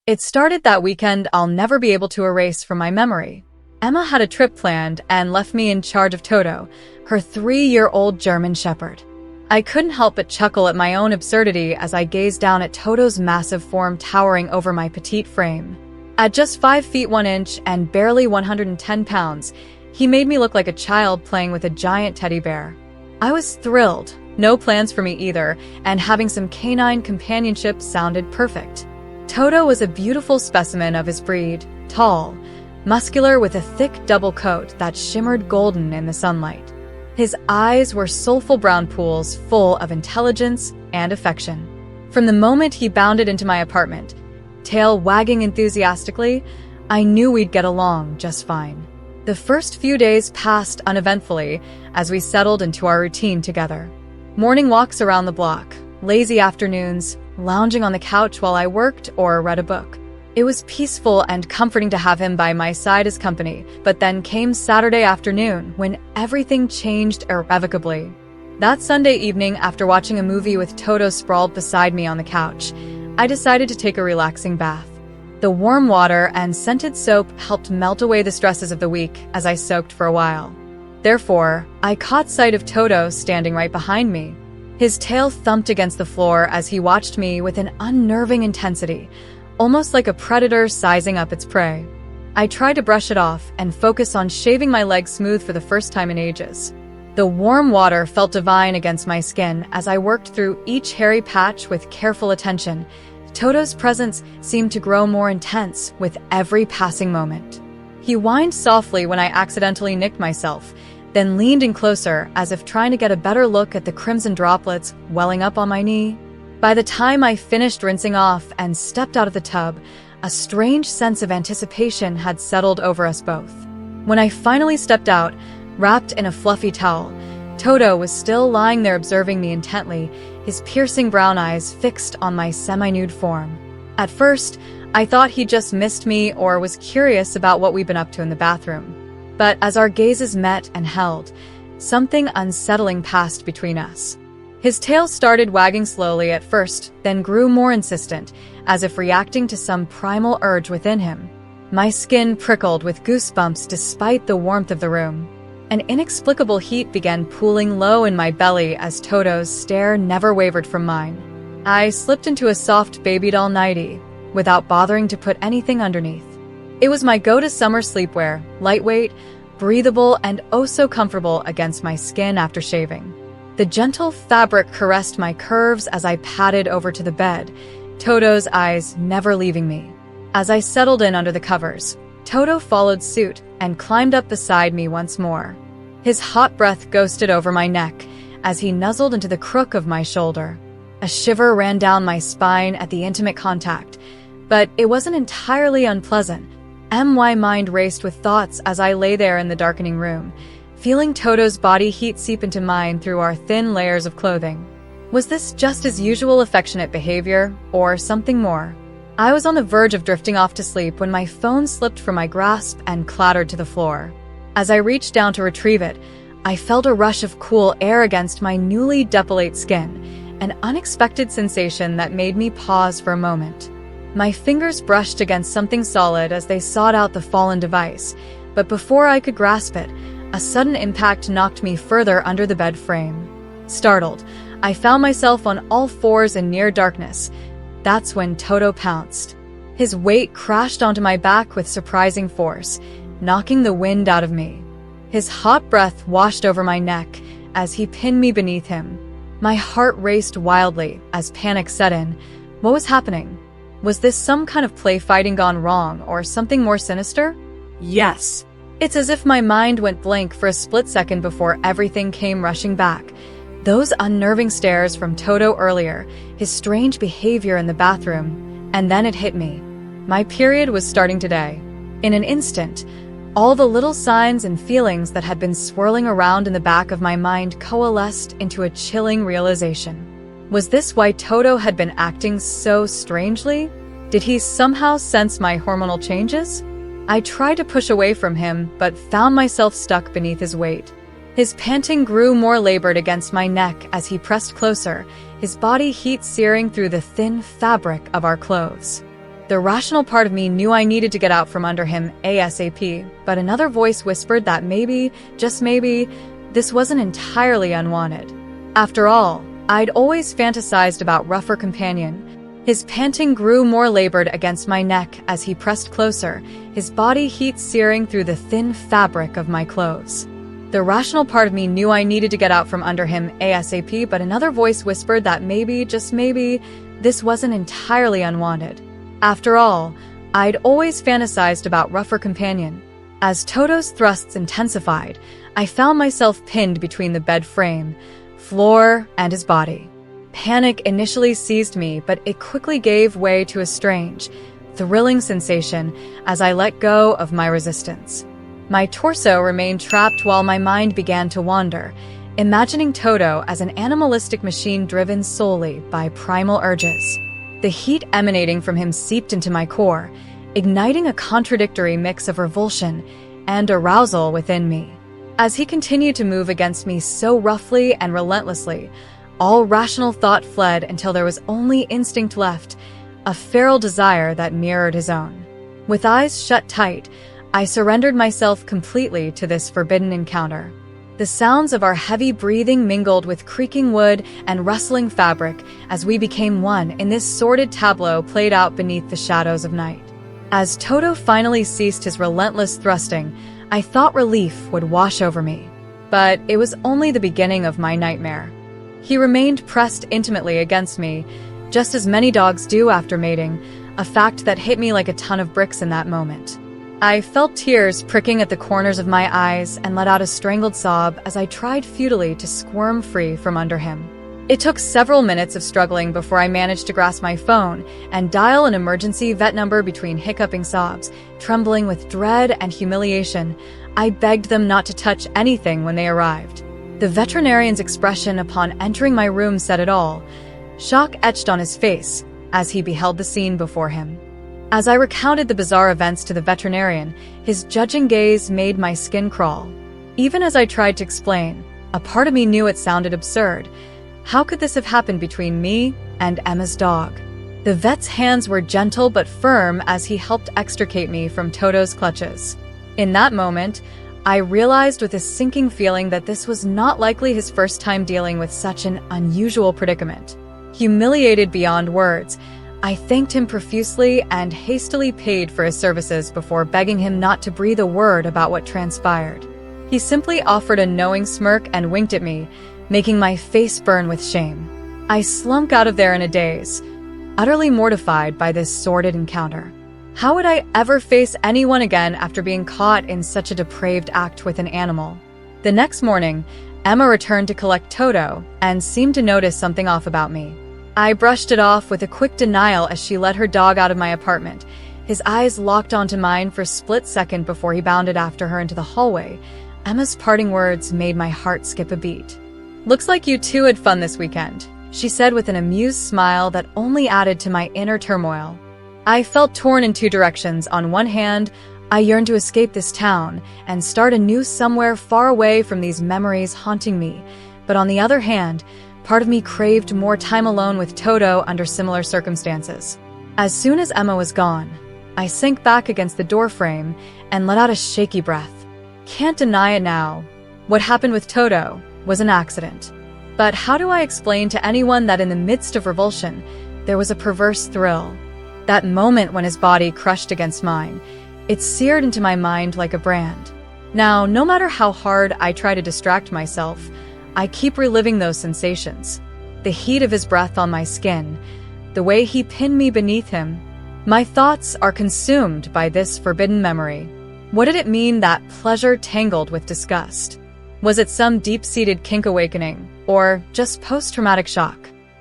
It started that weekend I'll never be able to erase from my memory. Emma had a trip planned and left me in charge of Toto, her 3-year-old German shepherd. I couldn't help but chuckle at my own absurdity as I gazed down at Toto's massive form towering over my petite frame. At just 5 feet 1 inch and barely 110 pounds, he made me look like a child playing with a giant teddy bear. I was thrilled, no plans for me either, and having some canine companionship sounded perfect. Toto was a beautiful specimen of his breed, tall, muscular with a thick double coat that shimmered golden in the sunlight. His eyes were soulful brown pools full of intelligence and affection. From the moment he bounded into my apartment, tail wagging enthusiastically, I knew we'd get along just fine. The first few days passed uneventfully as we settled into our routine together. Morning walks around the block, lazy afternoons, lounging on the couch while I worked or read a book. It was peaceful and comforting to have him by my side as company, but then came Saturday afternoon when everything changed irrevocably. That Sunday evening, after watching a movie with Toto sprawled beside me on the couch, I decided to take a relaxing bath. The warm water and scented soap helped melt away the stresses of the week as I soaked for a while. Therefore, I caught sight of Toto standing right behind me. His tail thumped against the floor as he watched me with an unnerving intensity, almost like a predator sizing up its prey. I tried to brush it off and focus on shaving my legs smooth for the first time in ages. The warm water felt divine against my skin as I worked through each hairy patch with careful attention. Toto's presence seemed to grow more intense with every passing moment. He whined softly when I accidentally nicked myself, then leaned in closer as if trying to get a better look at the crimson droplets welling up on my knee. By the time I finished rinsing off and stepped out of the tub, a strange sense of anticipation had settled over us both. When I finally stepped out, wrapped in a fluffy towel, Toto was still lying there observing me intently, his piercing brown eyes fixed on my semi-nude form. At first, I thought he just missed me or was curious about what we'd been up to in the bathroom. But as our gazes met and held, something unsettling passed between us. His tail started wagging slowly at first, then grew more insistent, as if reacting to some primal urge within him. My skin prickled with goosebumps despite the warmth of the room. An inexplicable heat began pooling low in my belly as Toto's stare never wavered from mine. I slipped into a soft baby doll nightie, without bothering to put anything underneath. It was my go-to summer sleepwear, lightweight, breathable, and oh so comfortable against my skin after shaving. The gentle fabric caressed my curves as I padded over to the bed, Toto's eyes never leaving me. As I settled in under the covers, Toto followed suit and climbed up beside me once more. His hot breath ghosted over my neck as he nuzzled into the crook of my shoulder. A shiver ran down my spine at the intimate contact, but it wasn't entirely unpleasant. My mind raced with thoughts as I lay there in the darkening room, feeling Toto's body heat seep into mine through our thin layers of clothing. Was this just his usual affectionate behavior, or something more? I was on the verge of drifting off to sleep when my phone slipped from my grasp and clattered to the floor. As I reached down to retrieve it, I felt a rush of cool air against my newly depilate skin, an unexpected sensation that made me pause for a moment. My fingers brushed against something solid as they sought out the fallen device, but before I could grasp it, a sudden impact knocked me further under the bed frame. Startled, I found myself on all fours in near darkness. That's when Toto pounced. His weight crashed onto my back with surprising force, knocking the wind out of me. His hot breath washed over my neck as he pinned me beneath him. My heart raced wildly as panic set in. What was happening? Was this some kind of play fighting gone wrong or something more sinister? Yes. It's as if my mind went blank for a split second before everything came rushing back. Those unnerving stares from Toto earlier, his strange behavior in the bathroom, and then it hit me. My period was starting today. In an instant, all the little signs and feelings that had been swirling around in the back of my mind coalesced into a chilling realization. Was this why Toto had been acting so strangely? Did he somehow sense my hormonal changes? I tried to push away from him, but found myself stuck beneath his weight. His panting grew more labored against my neck as he pressed closer, his body heat searing through the thin fabric of our clothes. The rational part of me knew I needed to get out from under him ASAP, but another voice whispered that maybe, just maybe, this wasn't entirely unwanted. After all, I'd always fantasized about rougher companion. His panting grew more labored against my neck as he pressed closer, his body heat searing through the thin fabric of my clothes. The rational part of me knew I needed to get out from under him ASAP, but another voice whispered that maybe, just maybe, this wasn't entirely unwanted. After all, I'd always fantasized about rougher companion. As Toto's thrusts intensified, I found myself pinned between the bed frame, floor, and his body. Panic initially seized me, but it quickly gave way to a strange, thrilling sensation as I let go of my resistance. My torso remained trapped while my mind began to wander, imagining Toto as an animalistic machine driven solely by primal urges. The heat emanating from him seeped into my core, igniting a contradictory mix of revulsion and arousal within me. As he continued to move against me so roughly and relentlessly, all rational thought fled until there was only instinct left, a feral desire that mirrored his own. With eyes shut tight, I surrendered myself completely to this forbidden encounter. The sounds of our heavy breathing mingled with creaking wood and rustling fabric as we became one in this sordid tableau played out beneath the shadows of night. As Toto finally ceased his relentless thrusting, I thought relief would wash over me. But it was only the beginning of my nightmare. He remained pressed intimately against me, just as many dogs do after mating, a fact that hit me like a ton of bricks in that moment. I felt tears pricking at the corners of my eyes and let out a strangled sob as I tried futilely to squirm free from under him. It took several minutes of struggling before I managed to grasp my phone and dial an emergency vet number between hiccuping sobs. Trembling with dread and humiliation, I begged them not to touch anything when they arrived. The veterinarian's expression upon entering my room said it all, shock etched on his face as he beheld the scene before him. As I recounted the bizarre events to the veterinarian, his judging gaze made my skin crawl. Even as I tried to explain, a part of me knew it sounded absurd. How could this have happened between me and Emma's dog? The vet's hands were gentle but firm as he helped extricate me from Toto's clutches. In that moment, I realized with a sinking feeling that this was not likely his first time dealing with such an unusual predicament. Humiliated beyond words, I thanked him profusely and hastily paid for his services before begging him not to breathe a word about what transpired. He simply offered a knowing smirk and winked at me, making my face burn with shame. I slunk out of there in a daze, utterly mortified by this sordid encounter. How would I ever face anyone again after being caught in such a depraved act with an animal? The next morning, Emma returned to collect Toto and seemed to notice something off about me. I brushed it off with a quick denial as she led her dog out of my apartment. His eyes locked onto mine for a split second before he bounded after her into the hallway. Emma's parting words made my heart skip a beat. "Looks like you two had fun this weekend," she said with an amused smile that only added to my inner turmoil. I felt torn in two directions. On one hand, I yearned to escape this town and start anew somewhere far away from these memories haunting me. But on the other hand, part of me craved more time alone with Toto under similar circumstances. As soon as Emma was gone, I sank back against the doorframe and let out a shaky breath. Can't deny it now. What happened with Toto was an accident. But how do I explain to anyone that in the midst of revulsion, there was a perverse thrill? That moment when his body crushed against mine, it seared into my mind like a brand. Now, no matter how hard I try to distract myself, I keep reliving those sensations. The heat of his breath on my skin, the way he pinned me beneath him. My thoughts are consumed by this forbidden memory. What did it mean, that pleasure tangled with disgust? Was it some deep-seated kink awakening, or just post-traumatic shock?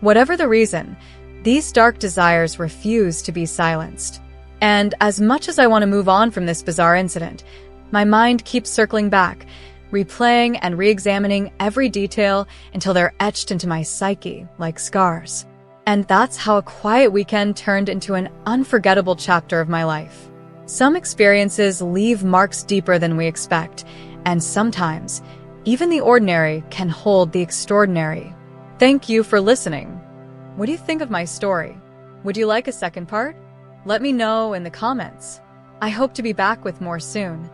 Whatever the reason, these dark desires refuse to be silenced. And as much as I want to move on from this bizarre incident, my mind keeps circling back, replaying and re-examining every detail until they're etched into my psyche like scars. And that's how a quiet weekend turned into an unforgettable chapter of my life. Some experiences leave marks deeper than we expect, and sometimes, even the ordinary can hold the extraordinary. Thank you for listening. What do you think of my story? Would you like a second part? Let me know in the comments. I hope to be back with more soon.